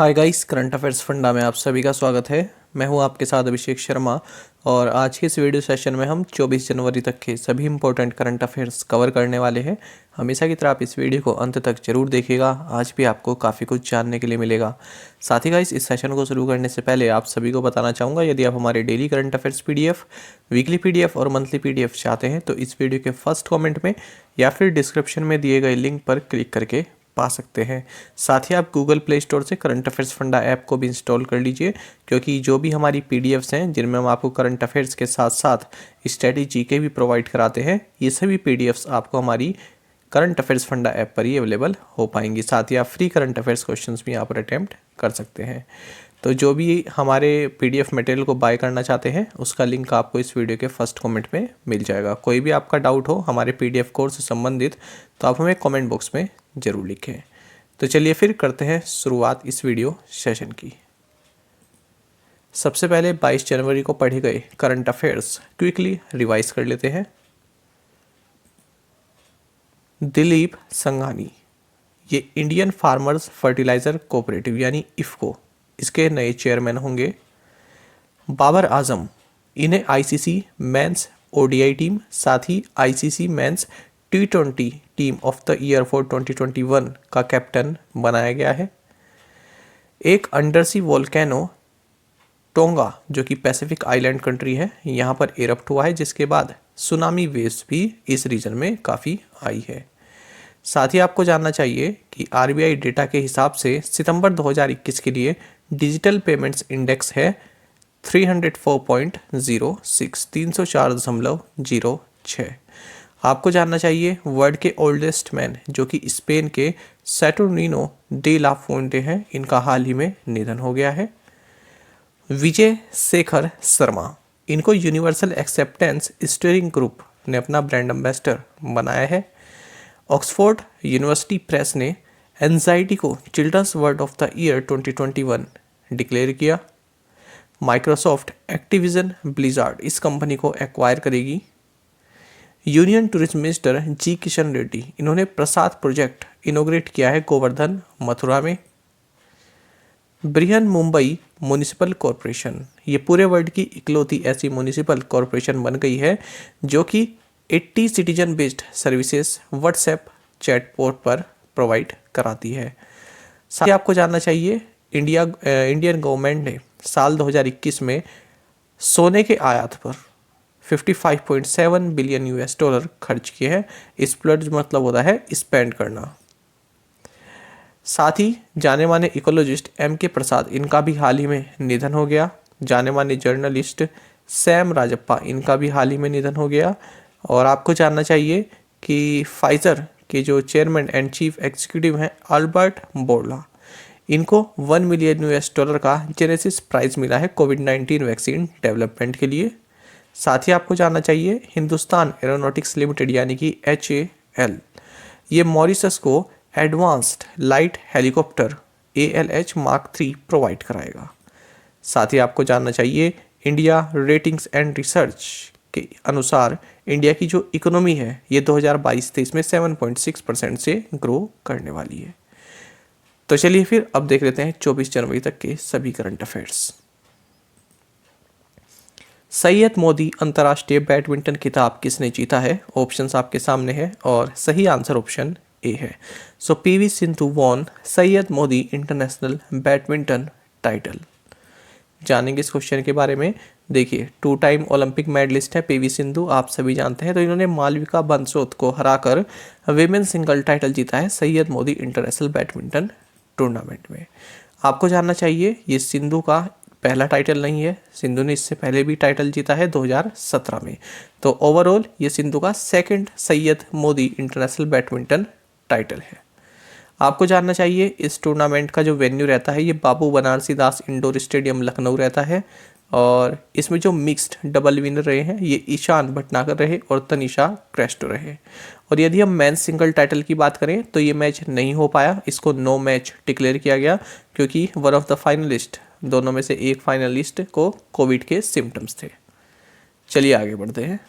Hi guys, current affairs funda में आप सभी का स्वागत है। मैं हूं आपके साथ अभिषेक शर्मा और आज के इस वीडियो सेशन में हम 24 जनवरी तक के सभी इंपॉर्टेंट करंट अफेयर्स कवर करने वाले हैं। हमेशा की तरह आप इस वीडियो को अंत तक जरूर देखिएगा, आज भी आपको काफ़ी कुछ जानने के लिए मिलेगा। साथ ही गाइस, इस सेशन को शुरू करने से पहले आप सभी को बताना चाहूँगा, यदि आप हमारे daily current affairs PDF, weekly PDF और मंथली PDF चाहते हैं तो इस वीडियो के फर्स्ट कॉमेंट में या फिर डिस्क्रिप्शन में दिए गए लिंक पर क्लिक करके पा सकते हैं। साथ ही आप गूगल प्ले स्टोर से करंट अफेयर्स फंडा ऐप को भी इंस्टॉल कर लीजिए, क्योंकि जो भी हमारी PDFs हैं जिनमें हम आपको करंट अफेयर्स के साथ साथ स्ट्रेटेजी के भी प्रोवाइड कराते हैं, ये सभी PDFs आपको हमारी करंट अफेयर्स फंडा ऐप पर ही अवेलेबल हो पाएंगी। साथ ही आप फ्री करंट अफेयर्स क्वेश्चंस भी यहाँ पर अटैम्प्ट कर सकते हैं। तो जो भी हमारे PDF मटेरियल को बाय करना चाहते हैं उसका लिंक आपको इस वीडियो के फर्स्ट कमेंट में मिल जाएगा। कोई भी आपका डाउट हो हमारे PDF कोर्स से संबंधित तो आप हमें कमेंट बॉक्स में ज़रूर लिखें। तो चलिए फिर करते हैं शुरुआत इस वीडियो सेशन की। सबसे पहले 22 जनवरी को पढ़े गए करंट अफेयर्स क्विकली रिवाइज कर लेते हैं। दिलीप संघानी, ये इंडियन फार्मर्स फर्टिलाइज़र कोऑपरेटिव यानी इफ़को, इसके नए चेयरमैन होंगे। बाबर आजम, इन्हें ICC मेंस ODI टीम साथ ही ICC men's T20 team of the year for 2021 का कैप्टन बनाया गया है। एक अंडरसी वोल्केनो टोंगा, जो कि पैसिफिक आइलैंड कंट्री है, यहाँ पर इरप्ट हुआ है, जिसके बाद सुनामी वेव्स भी इस रीजन में काफ़ी आई है। साथ ही आपको जानना चाहिए कि RBI डेटा के हिसाब से सितंबर 2021 के लिए डिजिटल पेमेंट्स इंडेक्स है 304.06, 304.06। आपको जानना चाहिए वर्ल्ड के ओल्डेस्ट मैन, जो कि स्पेन के सैटुर्निनो डे ला फुएंटे हैं, इनका हाल ही में निधन हो गया है। विजय शेखर शर्मा, इनको यूनिवर्सल एक्सेप्टेंस स्टीयरिंग ग्रुप ने अपना ब्रांड एम्बेसडर बनाया है। ऑक्सफोर्ड यूनिवर्सिटी प्रेस ने एंजाइटी को children's word of the year 2021 declare किया। माइक्रोसॉफ्ट एक्टिविजन ब्लिजार्ड इस कंपनी को एक्वायर करेगी। Union tourism minister G Kishan Reddy, इन्होंने प्रसाद प्रोजेक्ट इनोग्रेट किया है गोवर्धन मथुरा में। बृहन मुंबई म्युनिसिपल कॉरपोरेशन, ये पूरे वर्ल्ड की इकलौती ऐसी म्युनिसिपल कॉरपोरेशन बन गई है जो कि 80 citizen based services WhatsApp chatbot पर प्रोवाइड कराती है। साथ ही आपको जानना चाहिए इंडियन गवर्नमेंट ने साल 2021 में सोने के आयात पर 55.7 बिलियन $US खर्च किए हैं। स्प्लर्ज मतलब होता है स्पेंड करना। साथ ही जाने माने इकोलॉजिस्ट MK प्रसाद, इनका भी हाल ही में निधन हो गया। जाने माने जर्नलिस्ट सैम राजप्पा, इनका भी हाल ही में निधन हो गया। और आपको जानना चाहिए कि फाइजर के जो चेयरमैन एंड चीफ एग्जीक्यूटिव हैं अल्बर्ट बोर्ला, इनको $1 मिलियन का जेनेसिस प्राइज मिला है कोविड-19 वैक्सीन डेवलपमेंट के लिए। साथ ही आपको जानना चाहिए हिंदुस्तान एरोनॉटिक्स लिमिटेड यानी कि HAL, ये मॉरिशस को advanced light helicopter ALH Mark 3 provide कराएगा। साथ ही आपको जानना चाहिए इंडिया रेटिंग्स एंड रिसर्च के अनुसार इंडिया की जो इकोनॉमी है ये 2022-23 में 7.6% से ग्रो करने वाली है। तो चलिए फिर अब देख लेते हैं 24 जनवरी तक के सभी करंट अफेयर्स। सैयद मोदी अंतर्राष्ट्रीय बैडमिंटन खिताब किसने जीता है? ऑप्शंस आपके सामने है और सही आंसर ऑप्शन A है। So PV Sindhu won Syed Modi international badminton title. जानेंगे इस क्वेश्चन के बारे में। देखिए, 2 टाइम ओलंपिक मेडलिस्ट है PV सिंधु, आप सभी जानते हैं। तो इन्होंने मालविका बंसोत को हराकर विमेन सिंगल टाइटल जीता है Syed Modi international badminton tournament में। आपको जानना चाहिए ये सिंधु का पहला टाइटल नहीं है, सिंधु ने इससे पहले भी टाइटल जीता है 2017 में। तो ओवरऑल ये सिंधु का second Syed Modi international badminton title है। आपको जानना चाहिए इस टूर्नामेंट का जो वेन्यू रहता है ये बाबू बनारसी दास इंडोर स्टेडियम लखनऊ रहता है। और इसमें जो मिक्स्ड डबल विनर रहे हैं ये ईशान भटनागर रहे और तनिषा क्रेस्टो रहे। और यदि हम मेंस सिंगल टाइटल की बात करें तो ये मैच नहीं हो पाया, इसको नो मैच डिक्लेयर किया गया, क्योंकि वन ऑफ द फाइनलिस्ट, दोनों में से एक फाइनलिस्ट को कोविड के सिम्टम्स थे। चलिए आगे बढ़ते हैं।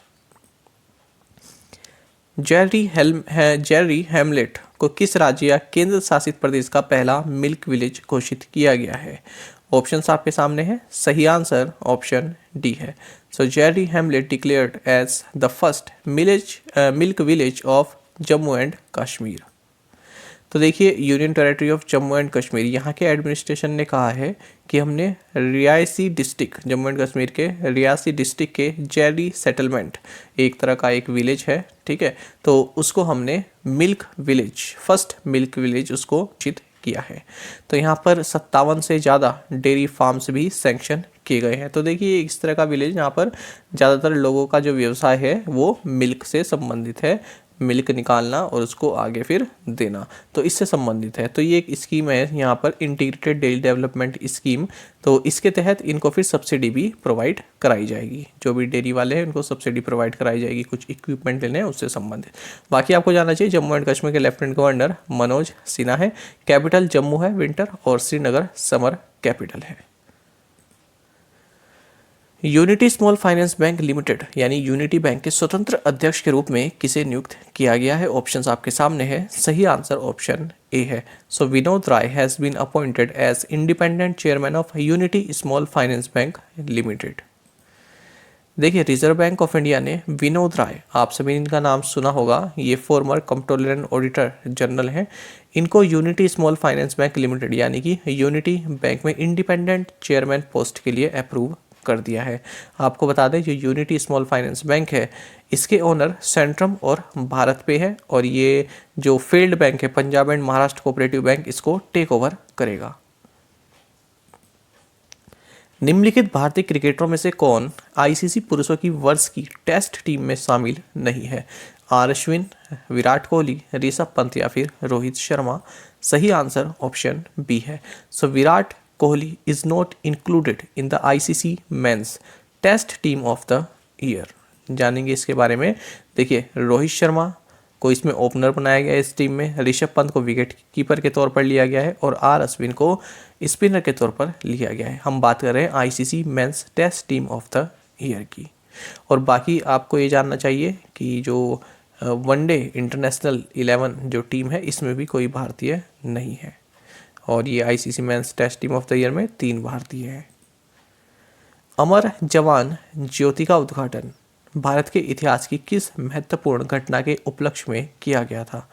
जेरी हैमलेट को किस राज्य या केंद्र शासित प्रदेश का पहला मिल्क विलेज घोषित किया गया है? ऑप्शंस आपके सामने हैं। सही आंसर ऑप्शन डी है। So Jerri hamlet declared as the first milk village of Jammu and Kashmir. तो देखिए, union territory of Jammu and Kashmir, यहाँ के एडमिनिस्ट्रेशन ने कहा है कि हमने रियासी डिस्ट्रिक्ट, जम्मू एंड कश्मीर के रियासी डिस्ट्रिक्ट के जेरी सेटलमेंट, एक तरह का एक विलेज है, ठीक है, तो उसको हमने milk village, first milk village उसको घोषित किया है। तो यहाँ पर 57 से ज़्यादा डेयरी फार्म्स भी सैंक्शन किए गए हैं। तो देखिए, इस तरह का विलेज यहाँ पर ज़्यादातर लोगों का जो व्यवसाय है वो मिल्क से संबंधित है, मिल्क निकालना और उसको आगे फिर देना, तो इससे संबंधित है। तो ये एक स्कीम है यहाँ पर, इंटीग्रेटेड डेयरी डेवलपमेंट स्कीम। तो इसके तहत इनको फिर सब्सिडी भी प्रोवाइड कराई जाएगी, जो भी डेयरी वाले हैं उनको सब्सिडी प्रोवाइड कराई जाएगी, कुछ इक्विपमेंट लेने हैं उससे संबंधित। बाकी आपको जानना चाहिए, जम्मू एंड कश्मीर के लेफ्टिनेंट गवर्नर मनोज सिन्हा है, कैपिटल जम्मू है विंटर, और श्रीनगर समर कैपिटल है। Unity Small Finance Bank limited यानी यूनिटी बैंक के स्वतंत्र अध्यक्ष के रूप में किसे नियुक्त किया गया है? ऑप्शंस आपके सामने है। सही आंसर ऑप्शन ए है। So Vinod Rai has been appointed as independent chairman of Unity Small Finance Bank Limited. देखिए, रिजर्व बैंक ऑफ इंडिया ने विनोद राय, आप सभी इनका नाम सुना होगा, ये farmer controller and auditor general हैं, इनको unity Small Finance Bank limited यानी कि यूनिटी बैंक में इंडिपेंडेंट चेयरमैन पोस्ट के लिए अप्रूव कर दिया है। आपको बता दें, जो यूनिटी स्मॉल फाइनेंस बैंक है इसके ओनर सेंट्रम और भारत पे है, और ये जो फेल्ड बैंक है Punjab and Maharashtra cooperative bank, इसको टेक ओवर करेगा। निम्नलिखित भारतीय क्रिकेटरों में से कौन आईसीसी पुरुषों की वर्ष की टेस्ट टीम में शामिल नहीं है? आर अश्विन, विराट कोहली, ऋषभ पंत या फिर रोहित शर्मा। सही आंसर ऑप्शन बी है। So Virat Kohli is not included in the ICC men's test team of the year. जानेंगे इसके बारे में। देखिए, रोहित शर्मा को इसमें ओपनर बनाया गया है इस टीम में, ऋषभ पंत को विकेट कीपर के तौर पर लिया गया है, और आर अश्विन को स्पिनर के तौर पर लिया गया है। हम बात कर रहे हैं ICC men's test team of the year की। और बाकी आपको ये जानना चाहिए कि जो वनडे इंटरनेशनल 11 जो टीम है इसमें भी कोई भारतीय नहीं है, और ये ICC men's test team of the year में 3 भारतीय हैं। अमर जवान ज्योति का उद्घाटन भारत के इतिहास की किस महत्वपूर्ण घटना के उपलक्ष्य में किया गया था?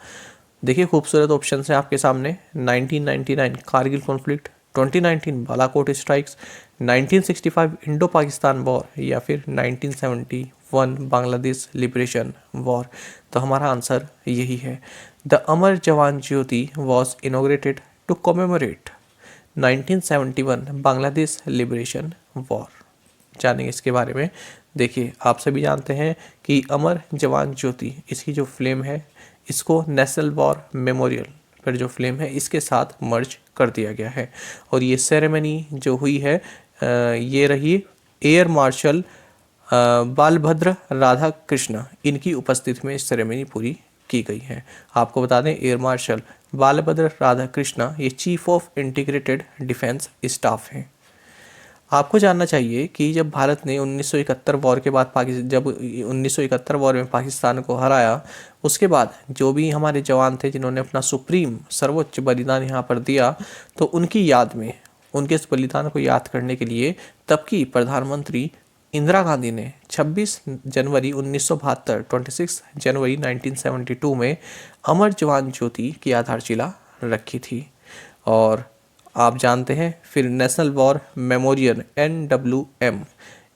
देखिए, खूबसूरत ऑप्शन है आपके सामने। 1999 Kargil conflict, 2019 Balakot strikes, 1965 Indo Pakistan war या फिर 1971 बांग्लादेश लिबरेशन वॉर। तो हमारा आंसर यही है। The Amar Jawan Jyoti was inaugurated to commemorate 1971 Bangladesh liberation war. जानेंगे इसके बारे में। देखिए, आप सभी जानते हैं कि अमर जवान ज्योति, इसकी जो फ्लेम है इसको नेशनल वॉर मेमोरियल पर जो फ्लेम है इसके साथ मर्ज कर दिया गया है, और ये सेरेमनी जो हुई है ये रही एयर मार्शल बालभद्र राधा कृष्ण, इनकी उपस्थिति में इस सेरेमनी पूरी की गई है। आपको बता दें, एयर मार्शल बालभद्र राधा कृष्ण ये chief of integrated defence staff हैं। आपको जानना चाहिए कि जब भारत ने 1971 वॉर के बाद जब 1971 वॉर में पाकिस्तान को हराया, उसके बाद जो भी हमारे जवान थे जिन्होंने अपना सुप्रीम सर्वोच्च बलिदान यहाँ पर दिया, तो उनकी याद में, उनके इस बलिदान को याद करने के लिए तब की प्रधानमंत्री इंदिरा गांधी ने 26 जनवरी 1972 26 जनवरी 1972 में अमर जवान ज्योति की आधारशिला रखी थी। और आप जानते हैं फिर नेशनल वॉर मेमोरियल NWM,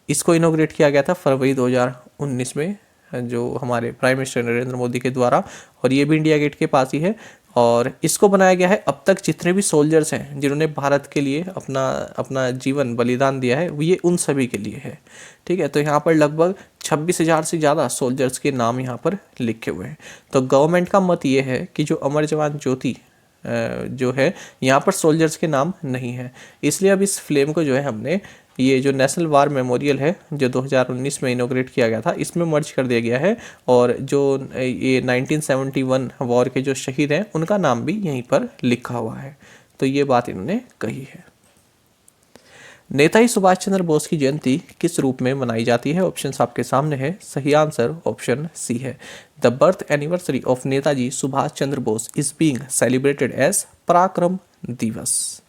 इसको इनोग्रेट किया गया था फरवरी 2019 में, जो हमारे प्राइम मिनिस्टर नरेंद्र मोदी के द्वारा, और ये भी इंडिया गेट के पास ही है। और इसको बनाया गया है अब तक जितने भी सोल्जर्स हैं जिन्होंने भारत के लिए अपना जीवन बलिदान दिया है, ये उन सभी के लिए है। ठीक है, तो यहाँ पर लगभग 26,000 से ज़्यादा सोल्जर्स के नाम यहाँ पर लिखे हुए हैं। तो गवर्नमेंट का मत ये है कि जो अमर जवान ज्योति जो है यहाँ पर सोल्जर्स के नाम नहीं है, इसलिए अब इस फ्लेम को जो है हमने ये जो नेशनल वार मेमोरियल है जो 2019 में इनोग्रेट किया गया था इसमें मर्ज कर दिया गया है, और जो ये 1971 वॉर के जो शहीद हैं उनका नाम भी यहीं पर लिखा हुआ है। तो ये बात इन्होंने कही है। नेताजी सुभाष चंद्र बोस की जयंती किस रूप में मनाई जाती है? ऑप्शंस आपके सामने है। सही आंसर ऑप्शन सी है। The birth anniversary of Netaji Subhash Chandra Bose is being celebrated as Parakram Diwas.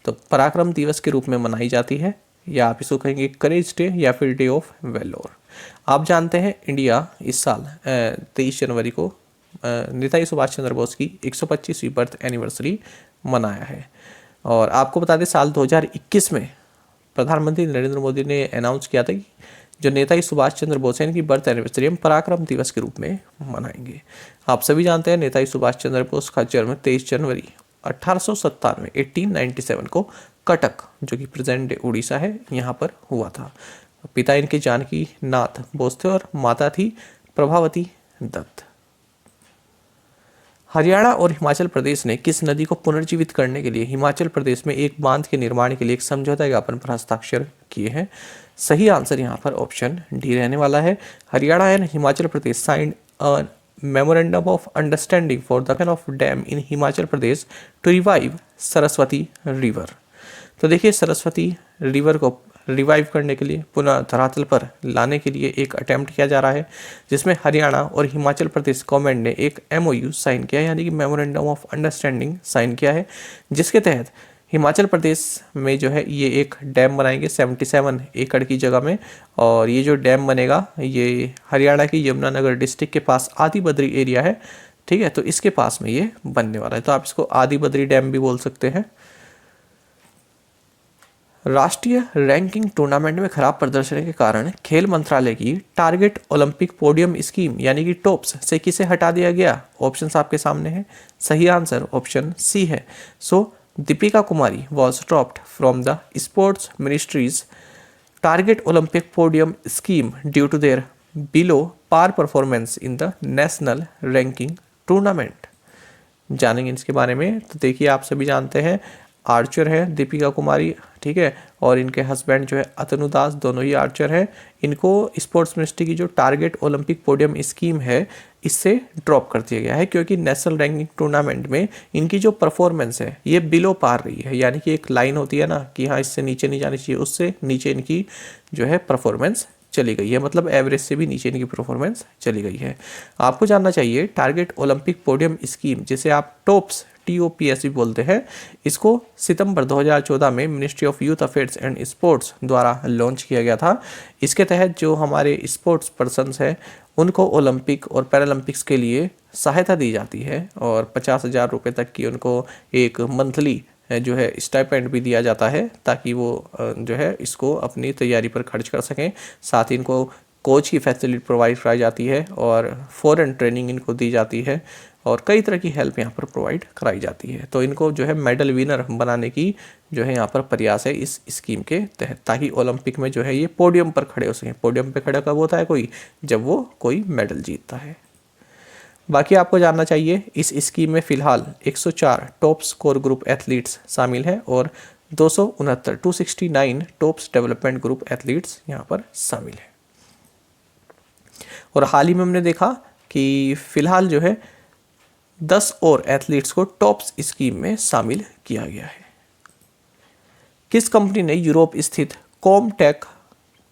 तो पराक्रम दिवस के रूप में मनाई जाती है, या आप इसको कहेंगे करेज डे या फिर डे ऑफ वेलोर। आप जानते हैं इंडिया इस साल 23 जनवरी को नेताजी सुभाष चंद्र बोस की 125वीं बर्थ एनिवर्सरी मनाया है। और आपको बता दें साल 2021 में प्रधानमंत्री नरेंद्र मोदी ने अनाउंस किया था कि जो नेताजी सुभाष चंद्र बोस हैं इनकी बर्थ एनिवर्सरी हम पराक्रम दिवस के रूप में मनाएंगे। आप सभी जानते हैं नेताजी सुभाष चंद्र बोस का जन्म 23 जनवरी 1897 को कटक, जो कि प्रेजेंट डे उड़ीसा है, यहाँ पर हुआ था। पिता इनके जानकी नाथ बोस थे और माता थी प्रभावती दत्त। हरियाणा और हिमाचल प्रदेश ने किस नदी को पुनर्जीवित करने के लिए हिमाचल प्रदेश में एक बांध के निर्माण के लिए एक समझौता ज्ञापन पर हस्ताक्षर किए हैं? सही आंसर यहाँ पर ऑप्शन डी रहने वाला है। Haryana and Himachal Pradesh signed a memorandum of understanding for the of dam in Himachal Pradesh to revive Saraswati river. तो देखिए सरस्वती रिवर को रिवाइव करने के लिए, पुनः धरातल पर लाने के लिए एक अटेम्प्ट किया जा रहा है, जिसमें हरियाणा और हिमाचल प्रदेश गवर्नमेंट ने एक MOU साइन किया है, यानी कि मेमोरेंडम ऑफ अंडरस्टैंडिंग साइन किया है, जिसके तहत हिमाचल प्रदेश में जो है ये एक डैम बनाएंगे 77 एकड़ की जगह में। और ये जो डैम बनेगा ये हरियाणा की यमुनानगर डिस्ट्रिक्ट के पास आदि बद्री एरिया है, ठीक है, तो इसके पास में ये बनने वाला है। तो आप इसको आदि बद्री डैम भी बोल सकते हैं। राष्ट्रीय रैंकिंग टूर्नामेंट में खराब प्रदर्शन के कारण खेल मंत्रालय की टारगेट ओलंपिक पोडियम स्कीम यानी कि टॉप्स से किसे हटा दिया गया? ऑप्शंस आपके सामने हैं। सही आंसर ऑप्शन सी है। So Deepika Kumari was dropped from the sports ministry's target Olympic podium scheme due to their below par performance in the national ranking tournament. जानेंगे इसके बारे में। तो देखिए आप सभी जानते हैं आर्चर है दीपिका कुमारी, ठीक है, और इनके हस्बैंड जो है अतनु दास, दोनों ही आर्चर हैं। इनको स्पोर्ट्स मिनिस्ट्री की जो टारगेट ओलंपिक पोडियम स्कीम है इससे ड्रॉप कर दिया गया है, क्योंकि नेशनल रैंकिंग टूर्नामेंट में इनकी जो परफॉर्मेंस है ये बिलो पार रही है, यानी कि एक लाइन होती है ना कि हाँ इससे नीचे नहीं जानी चाहिए, उससे नीचे इनकी जो है परफॉर्मेंस चली गई है, मतलब एवरेज से भी नीचे इनकी परफॉर्मेंस चली गई है। आपको जानना चाहिए टारगेट ओलंपिक पोडियम स्कीम, जिसे आप टॉप्स TOPS भी बोलते हैं, इसको सितंबर 2014 में ministry of youth affairs and sports द्वारा लॉन्च किया गया था। इसके तहत जो हमारे स्पोर्ट्स पर्सन्स हैं उनको ओलंपिक और पैरालंपिक्स के लिए सहायता दी जाती है, और 50,000 रुपये तक की उनको एक मंथली जो है स्टाइपेंड भी दिया जाता है, ताकि वो जो है इसको अपनी तैयारी पर खर्च कर सकें। साथ ही इनको कोच की फैसिलिटी प्रोवाइड कराई जाती है और फॉरेन ट्रेनिंग इनको दी जाती है, और कई तरह की हेल्प यहाँ पर प्रोवाइड कराई जाती है। तो इनको जो है मेडल विनर बनाने की जो है यहाँ पर प्रयास है इस स्कीम के तहत, ताकि ओलंपिक में जो है ये पोडियम पर खड़े हो सकें। पोडियम पर खड़ा कब होता है कोई? जब वो कोई मेडल जीतता है। बाकी आपको जानना चाहिए इस स्कीम में फिलहाल 104 टॉप स्कोर ग्रुप एथलीट्स शामिल हैं और 269 टॉप्स डेवलपमेंट ग्रुप एथलीट्स यहाँ पर शामिल हैं। और हाल ही में हमने देखा कि फिलहाल जो है 10 और एथलीट्स को टॉप्स स्कीम में शामिल किया गया है। किस कंपनी ने यूरोप स्थित कॉमटेक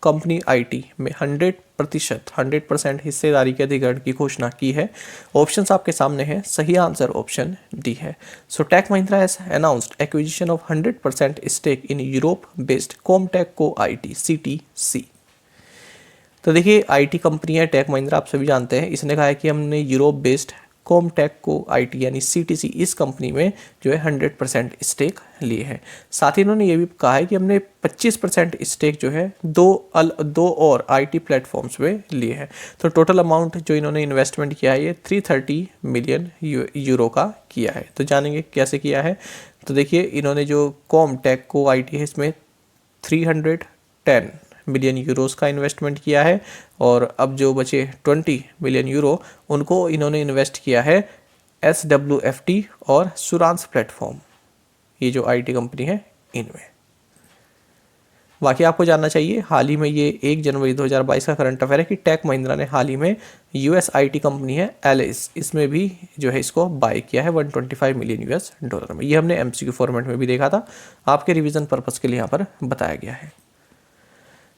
कंपनी IT में 100% हिस्सेदारी के अधिग्रहण की घोषणा की है? ऑप्शंस आपके सामने हैं। सही आंसर ऑप्शन डी है। So Tech Mahindra has announced acquisition of 100% stake in Europe based Com Tec Co IT CTC। तो देखिए IT कंपनी है टेक महिंद्रा, आप सभी जानते हैं। इसने कहा है कि हमने Europe based Com Tec Co IT यानी CTC इस कंपनी में जो है 100% स्टेक लिए हैं। साथ ही इन्होंने ये भी कहा है कि हमने 25% स्टेक जो है दो और IT प्लेटफॉर्म्स में लिए हैं। तो टोटल अमाउंट जो इन्होंने इन्वेस्टमेंट किया है ये 330 मिलियन यूरो का किया है। तो जानेंगे कैसे किया है। तो देखिए इन्होंने जो कॉमटेक को IT है इसमें 310 मिलियन यूरोस का इन्वेस्टमेंट किया है, और अब जो बचे 20 मिलियन यूरो उनको इन्होंने इन्वेस्ट किया है SWFT और सुरांस प्लेटफॉर्म, ये जो IT कंपनी है इनमें। बाकी आपको जानना चाहिए, हाल ही में ये 1 जनवरी 2022 का करंट अफेयर है कि टेक महिंद्रा ने हाल ही में यूएस आईटी कंपनी है एलिस, इसमें भी जो है इसको बाय किया है 125 मिलियन यूएस डॉलर में। ये हमने एमसीक्यू फॉर्मेट में भी देखा था, आपके रिवीजन पर्पस के लिए यहाँ पर बताया गया है।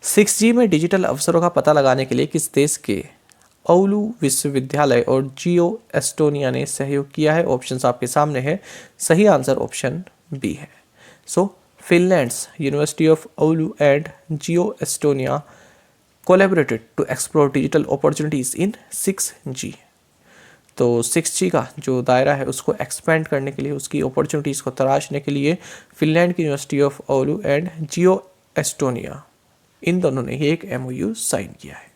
6G में डिजिटल अवसरों का पता लगाने के लिए किस देश के ओलू विश्वविद्यालय और जियो एस्टोनिया ने सहयोग किया है? ऑप्शंस आपके सामने है, सही आंसर ऑप्शन बी है। So Finland's university of Oulu and Jio Estonia collaborated to explore digital opportunities in 6G। तो 6G का जो दायरा है उसको एक्सपेंड करने के लिए, उसकी अपॉर्चुनिटीज़ को तराशने के लिए फिनलैंड की university of Oulu and Jio Estonia, इन दोनों ने एक MOU साइन किया है।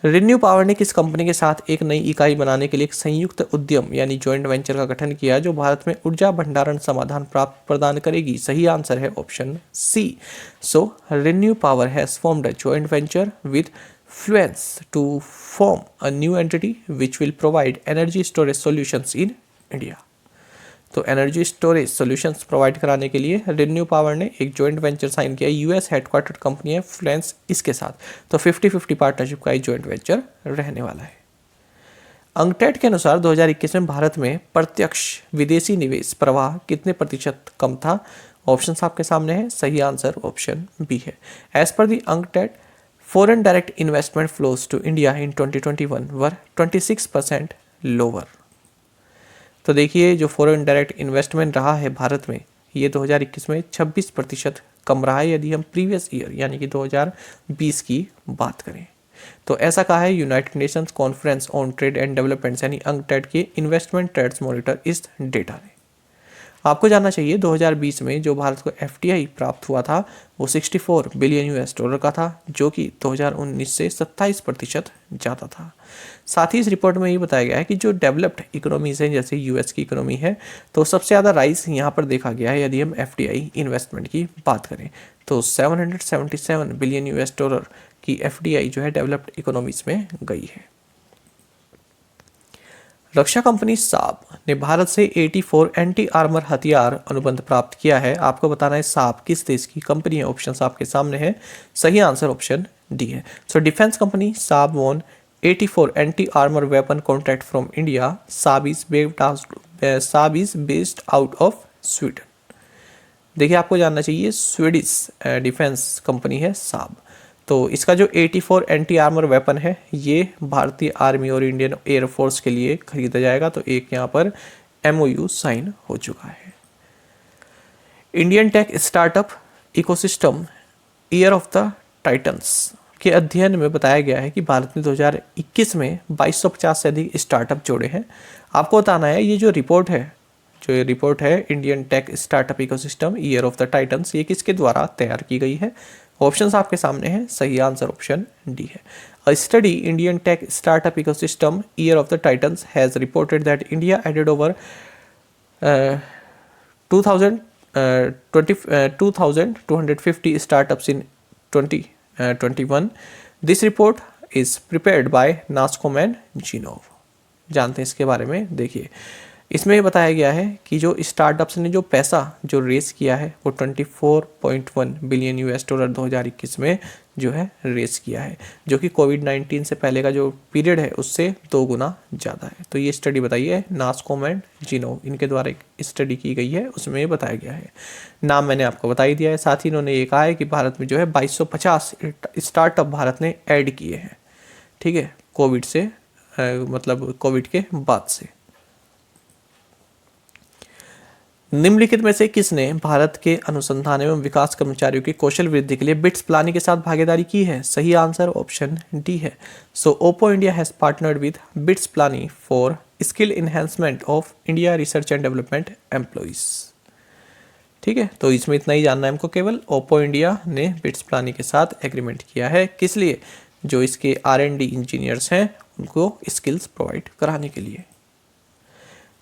रिन्यू पावर ने किस कंपनी के साथ एक नई इकाई बनाने के लिए एक संयुक्त उद्यम यानी जॉइंट वेंचर का गठन किया जो भारत में ऊर्जा भंडारण समाधान प्रदान करेगी? सही आंसर है option C. So ReNew Power has formed a joint venture with Fluence to form a new entity which will provide energy storage solutions in India। तो एनर्जी स्टोरेज सॉल्यूशंस प्रोवाइड कराने के लिए रिन्यू पावर ने एक joint venture sign किया, US headquartered company है Fluence इसके साथ। तो 50-50 पार्टनरशिप का एक जॉइंट वेंचर रहने वाला है। अंकटैड के अनुसार 2021 में भारत में प्रत्यक्ष विदेशी निवेश प्रवाह कितने प्रतिशत कम था? ऑप्शंस आपके सामने है, सही आंसर ऑप्शन बी है। As per the UNCTAD, foreign direct investment flows to India in 2021 were 26% lower. तो देखिए जो फॉरेन डायरेक्ट इन्वेस्टमेंट रहा है भारत में, ये 2021 में 26% कम रहा है यदि हम प्रीवियस ईयर यानी कि 2020 की बात करें। तो ऐसा कहा है United Nations conference on trade and development यानी अंकटैड के इन्वेस्टमेंट ट्रेड्स मॉनिटर इस डेटा ने। आपको जानना चाहिए 2020 में जो भारत को FDI प्राप्त हुआ था वो 64 बिलियन यूएस डॉलर का था, जो कि 2019 से 27% ज़्यादा था। साथ ही इस रिपोर्ट में ये बताया गया है कि जो डेवलप्ड इकोनॉमीज हैं जैसे यूएस की इकोनॉमी है, तो सबसे ज़्यादा राइज यहाँ पर देखा गया है यदि हम FDI इन्वेस्टमेंट की बात करें तो 777 बिलियन यूएस डॉलर की FDI जो है डेवलप्ड इकोनॉमीज में गई है। रक्षा कंपनी साब ने भारत से 84 एंटी आर्मर हथियार अनुबंध प्राप्त किया है। आपको बताना है साब किस देश की कंपनी है? ऑप्शंस आपके सामने है, सही आंसर ऑप्शन डी है। So defence company Saab won 84 anti armour weapon contract from India. Saab is based out of Sweden. देखिए आपको जानना चाहिए स्वीडिश डिफेंस कंपनी है साब। तो इसका जो 84 एंटी आर्मर वेपन है ये भारतीय आर्मी और इंडियन एयरफोर्स के लिए खरीदा जाएगा। तो एक यहाँ पर MOU साइन हो चुका है। Indian tech startup ecosystem year of the titans के अध्ययन में बताया गया है कि भारत ने 2021 में 2250 से अधिक स्टार्टअप जोड़े हैं। आपको बताना है ये जो रिपोर्ट है Indian tech startup ecosystem year of the titans, ये किसके द्वारा तैयार की गई है? ऑप्शंस आपके सामने हैं, सही आंसर ऑप्शन डी है। A study Indian tech startup ecosystem year of the titans has reported that India added over 2250 startups in 2021. This report is prepared by NASSCOM and Genov। जानते हैं इसके बारे में। देखिए इसमें ये बताया गया है कि जो स्टार्टअप्स ने जो पैसा जो रेस किया है वो 24.1 बिलियन यूएस डॉलर 2021 में जो है रेस किया है, जो कि कोविड-19 से पहले का जो पीरियड है उससे 2 गुना ज़्यादा है। तो ये स्टडी बताई है नास्कॉम एंड जिनो, इनके द्वारा एक स्टडी की गई है, उसमें ये बताया गया है। नाम मैंने आपको बता ही दिया है। साथ ही इन्होंने ये कहा है कि भारत में जो है 2250 स्टार्टअप भारत ने ऐड किए हैं, ठीक है, कोविड से मतलब कोविड के बाद से। निम्नलिखित में से किसने भारत के अनुसंधान एवं विकास कर्मचारियों की कौशल वृद्धि के लिए बिट्स प्लानी के साथ भागीदारी की है? सही आंसर ऑप्शन डी है। So Oppo India has partnered with BITS Pilani for skill enhancement of India research and development employees. ठीक है, तो इसमें इतना ही जानना है हमको केवल। ओप्पो इंडिया ने बिट्स प्लानी के साथ एग्रीमेंट किया है, किस लिए? जो इसके R&D इंजीनियर्स हैं उनको स्किल्स प्रोवाइड कराने के लिए।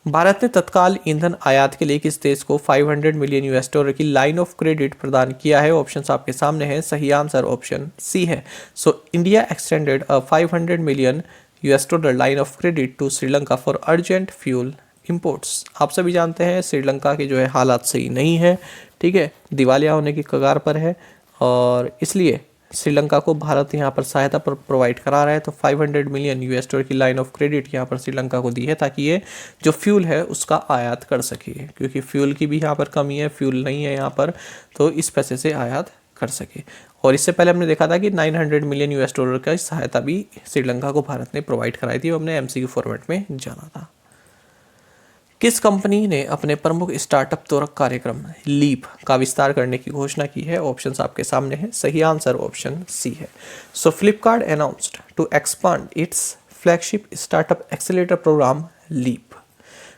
भारत ने तत्काल ईंधन आयात के लिए किस देश को 500 मिलियन यूएस डॉलर की लाइन ऑफ क्रेडिट प्रदान किया है? ऑप्शंस आपके सामने हैं, सही आंसर ऑप्शन सी है। So India extended a 500 million US dollar line of credit to Sri Lanka for urgent fuel imports. आप सभी जानते हैं श्रीलंका के जो है हालात सही नहीं है, ठीक है, दिवालिया होने की कगार पर है और इसलिए श्रीलंका को भारत यहाँ पर सहायता पर प्रोवाइड करा रहा है। तो 500 मिलियन यूएस डॉलर की लाइन ऑफ क्रेडिट यहाँ पर श्रीलंका को दी है ताकि ये जो फ्यूल है उसका आयात कर सके, क्योंकि फ्यूल की भी यहाँ पर कमी है, फ्यूल नहीं है यहाँ पर, तो इस पैसे से आयात कर सके। और इससे पहले हमने देखा था कि 900 मिलियन यूएस डॉलर का सहायता भी श्रीलंका को भारत ने प्रोवाइड कराई थी, हमने एमसीक्यू फॉर्मेट में जाना था। किस कंपनी ने अपने प्रमुख स्टार्टअप त्वरक कार्यक्रम लीप का विस्तार करने की घोषणा की है? ऑप्शंस आपके सामने हैं, सही आंसर ऑप्शन सी है। So Flipkart announced to expand its flagship startup accelerator programme leap.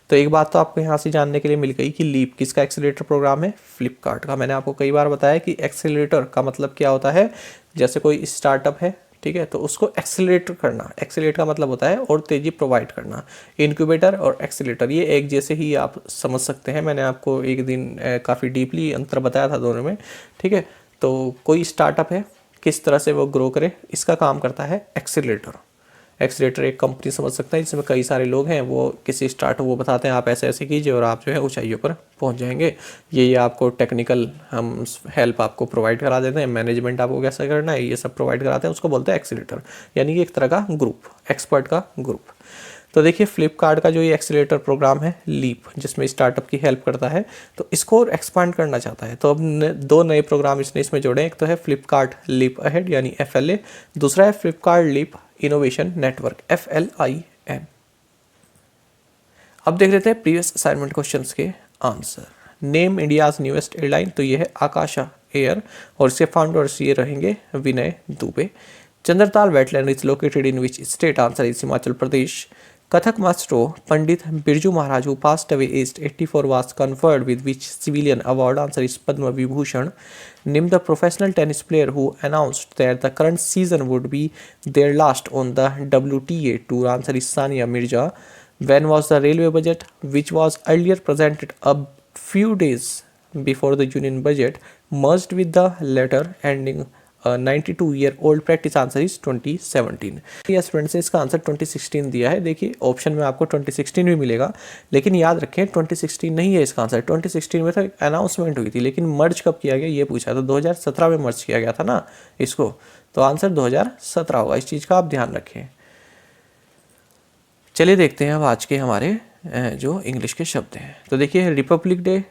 तो एक बात तो आपको यहाँ से जानने के लिए मिल गई कि लीप किसका एक्सेलेरेटर प्रोग्राम है? फ्लिपकार्ट का। मैंने आपको कई बार बताया कि एक्सेलेरेटर का मतलब क्या होता है, जैसे कोई स्टार्टअप है, ठीक है, तो उसको एक्सेलेरेट करना, एक्सेलेरेट का मतलब होता है और तेजी प्रोवाइड करना। इनक्यूबेटर और एक्सेलेरेटर ये एक जैसे ही आप समझ सकते हैं, मैंने आपको एक दिन काफ़ी डीपली अंतर बताया था दोनों में, ठीक है। तो कोई स्टार्टअप है, किस तरह से वो ग्रो करे, इसका काम करता है एक्सेलेरेटर। एक्सेलेरेटर एक कंपनी समझ सकते हैं जिसमें कई सारे लोग हैं, वो किसी स्टार्टअप वो बताते हैं आप ऐसे ऐसे कीजिए और आप जो है ऊंचाइयों पर पहुंच जाएंगे। ये आपको टेक्निकल हम हेल्प आपको प्रोवाइड करा देते हैं, मैनेजमेंट आपको कैसे करना है ये सब प्रोवाइड कराते हैं, उसको बोलते हैं एक्सेलेरेटर, यानी कि एक तरह का ग्रुप, एक्सपर्ट का ग्रुप। तो देखिए फ्लिपकार्ट का जो ये एक्सेलेरेटर प्रोग्राम है लीप, जिसमें स्टार्टअप की हेल्प करता है, तो इसको और एक्सपांड करना चाहता है। तो अब दो नए प्रोग्राम इसने इसमें जोड़े, एक तो है फ्लिपकार्ट लीप अहेड यानी FLA, दूसरा है Flipkart leap innovation network FLIN। अब देख लेते हैं प्रीवियस असाइनमेंट क्वेश्चंस के answer. Name India's newest airline, तो ये है आकाशा एयर और इसके फाउंडर्स ये रहेंगे Vinay Dubey. Chandratal wetland is located in which state? Answer is Himachal Pradesh. Kathak maestro Pandit Birju Maharaj who passed away aged 84 was conferred with which civilian award? Answer is Padma Vibhushan. Name the professional tennis player who announced that the current season would be their last on the WTA tour? Answer is Sania Mirza. When was the railway budget, which was earlier presented a few days before the union budget, merged with the latter, ending 92-year-old practice? Answer is 2017. Yes friends, इसका answer 2016 दिया है। देखिए option में आपको 2016 भी मिलेगा, लेकिन याद रखें 2016 नहीं है इसका आंसर। 2016 में तो अनाउंसमेंट हुई थी, लेकिन मर्ज कब किया गया ये पूछा, तो 2017 में मर्ज किया गया था ना इसको, तो आंसर 2017 होगा। इस चीज़ का आप ध्यान रखें। चलिए देखते हैं अब आज के हमारे जो इंग्लिश के शब्द हैं। तो देखिए republic day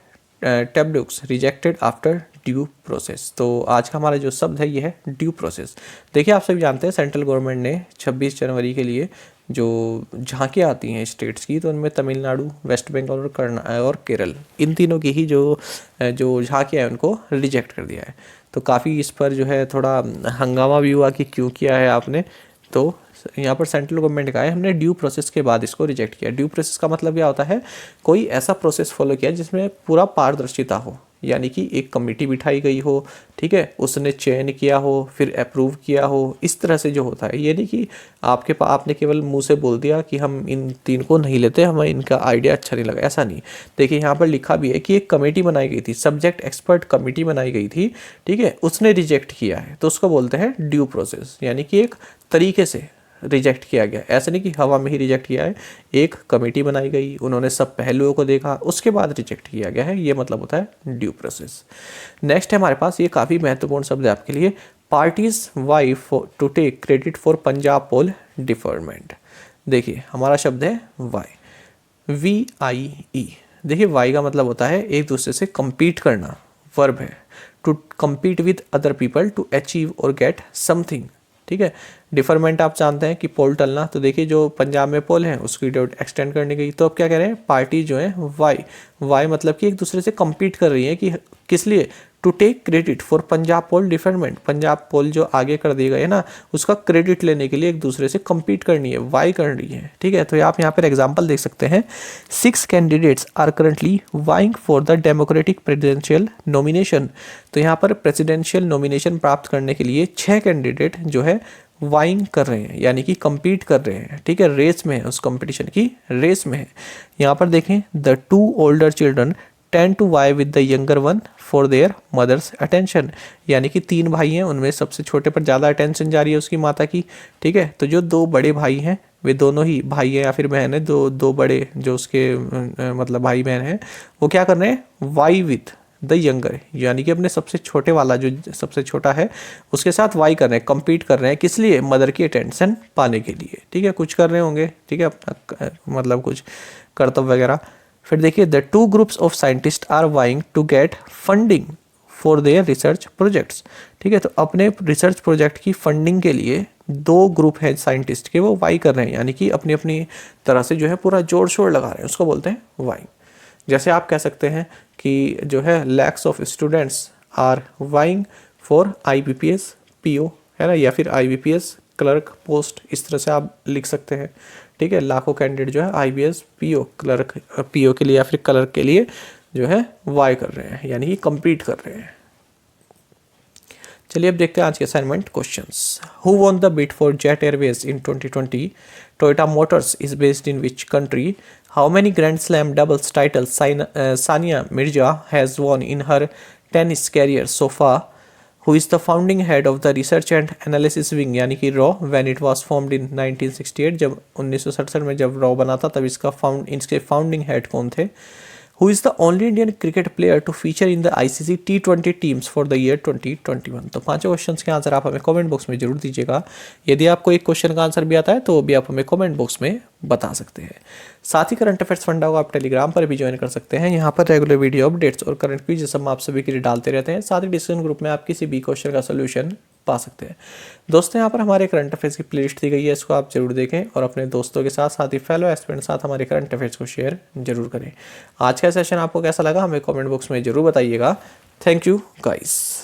tableaux rejected after due process. तो आज का हमारा जो शब्द है ये है ड्यू प्रोसेस। देखिए आप सभी जानते हैं सेंट्रल गवर्नमेंट ने 26 जनवरी के लिए जो झांकियाँ आती हैं स्टेट्स की, तो उनमें तमिलनाडु, वेस्ट बंगाल और केरल, इन तीनों की ही जो झांकियाँ हैं उनको रिजेक्ट कर दिया है। तो काफ़ी इस पर जो है थोड़ा हंगामा भी हुआ कि क्यों किया है आपने। तो यहाँ पर सेंट्रल गवर्नमेंट का है हमने ड्यू प्रोसेस के बाद इसको रिजेक्ट किया। ड्यू प्रोसेस का मतलब क्या होता है, कोई ऐसा प्रोसेस फॉलो किया जिसमें पूरा पारदर्शिता हो, यानी कि एक कमेटी बिठाई गई हो, ठीक है, उसने चयन किया हो, फिर अप्रूव किया हो, इस तरह से जो होता है। ये नहीं कि आपने केवल मुंह से बोल दिया कि हम इन तीन को नहीं लेते, हमें इनका आइडिया अच्छा नहीं लगा, ऐसा नहीं। देखिए यहाँ पर लिखा भी है कि एक कमेटी बनाई गई थी, सब्जेक्ट एक्सपर्ट कमेटी बनाई गई थी, ठीक है, उसने रिजेक्ट किया है, तो उसको बोलते हैं ड्यू प्रोसेस, यानी कि एक तरीके से रिजेक्ट किया गया। ऐसा नहीं कि हवा में ही रिजेक्ट किया है, एक कमेटी बनाई गई, उन्होंने सब पहलुओं को देखा, उसके बाद रिजेक्ट किया गया है, ये मतलब होता है ड्यू प्रोसेस। नेक्स्ट है हमारे पास, ये काफ़ी महत्वपूर्ण शब्द है आपके लिए, parties vie to take credit for Punjab poll deferment. देखिए हमारा शब्द है वाई, VIE। देखिए वाई का मतलब होता है एक दूसरे से compete करना, वर्ब है, to compete with other people to achieve or get something, ठीक है। डिफरमेंट आप जानते हैं कि पोल टलना, तो देखिए जो पंजाब में पोल है उसकी डेट एक्सटेंड करने गई, तो अब क्या कह रहे हैं, पार्टी जो है वाई मतलब कि एक दूसरे से compete कर रही है कि किस लिए, to take credit for Punjab poll deferment, Punjab poll जो आगे कर दिए गए ना उसका क्रेडिट लेने के लिए एक दूसरे से compete करनी है, वाई कर रही है, ठीक है। तो आप यहाँ पर एग्जाम्पल देख सकते हैं, 6 candidates are currently vying for the democratic presidential nomination. तो यहाँ पर प्रेसिडेंशियल नॉमिनेशन प्राप्त करने के लिए 6 कैंडिडेट जो है वाइंग कर रहे हैं, यानी कि compete कर रहे हैं, ठीक है, रेस में है, उस कंपटीशन की रेस में है। यहाँ पर देखें, the 2 older children tend to vie with the younger one for their mother's attention, यानी कि 3 भाई हैं, उनमें सबसे छोटे पर ज़्यादा अटेंशन जा रही है उसकी माता की, ठीक है। तो जो 2 बड़े भाई हैं वे दोनों ही भाई हैं या फिर बहन है, दो बड़े जो उसके मतलब भाई बहन हैं, वो क्या कर रहे हैं, वाई विथ, द यंगर, यानी कि अपने सबसे छोटे वाला जो सबसे छोटा है उसके साथ वाई कर रहे हैं, compete कर रहे हैं, किस लिए? मदर की अटेंशन पाने के लिए, ठीक है, कुछ कर रहे होंगे, ठीक है, अपना मतलब कुछ कर्तव्य वगैरह। फिर देखिए the two groups of scientist are vying to get funding for their research projects, ठीक है, तो अपने रिसर्च प्रोजेक्ट की फंडिंग के लिए दो ग्रुप हैं साइंटिस्ट के, वो वाई कर रहे हैं, यानी कि अपनी अपनी तरह से जो है पूरा जोर शोर लगा रहे हैं, उसको बोलते हैं वाई। जैसे आप कह सकते हैं कि जो है lakhs of students are vying for IBPS PO, है ना, या फिर IBPS क्लर्क पोस्ट, इस तरह से आप लिख सकते हैं, ठीक है। लाखों कैंडिडेट जो है IBS PO क्लर्क PO के लिए या फिर क्लर्क के लिए जो है वाई कर रहे हैं, यानी कि compete कर रहे हैं। चलिए अब देखते हैं आज के assignment questions. Who won the bid for Jet Airways in 2020? Toyota Motors is based in which country? How many grand slam doubles title Sania Mirza has won in her tennis career so far? Who is the founding head of the research and analysis wing, यानी कि रॉ, when it was formed in 1968, जब 1967 में जब raw बना था तब इसके फाउंडिंग हेड कौन थे? Who is the only Indian cricket player to feature in the ICC T20 teams for the year 2021? तो पांचों क्वेश्चंस के आंसर आप हमें कमेंट बॉक्स में जरूर दीजिएगा। यदि आपको एक क्वेश्चन का आंसर भी आता है तो भी आप हमें कमेंट बॉक्स में बता सकते हैं। साथ ही करंट अफेयर्स फंडा को आप टेलीग्राम पर भी ज्वाइन कर सकते हैं। यहाँ पर रेगुलर वीडियो अपडेट्स और करंट क्विज हम आप सभी के लिए डालते रहते हैं। साथ ही डिस्कशन ग्रुप में आप किसी भी क्वेश्चन का सोल्यूशन पा सकते हैं। दोस्तों यहाँ पर हमारे करंट अफेयर्स की प्लेलिस्ट दी गई है, इसको आप जरूर देखें और अपने दोस्तों के साथ साथ ही फेलो एस्पिरेंट साथ हमारे करंट अफेयर्स को शेयर जरूर करें। आज का सेशन आपको कैसा लगा हमें कमेंट बॉक्स में जरूर बताइएगा। Thank you guys.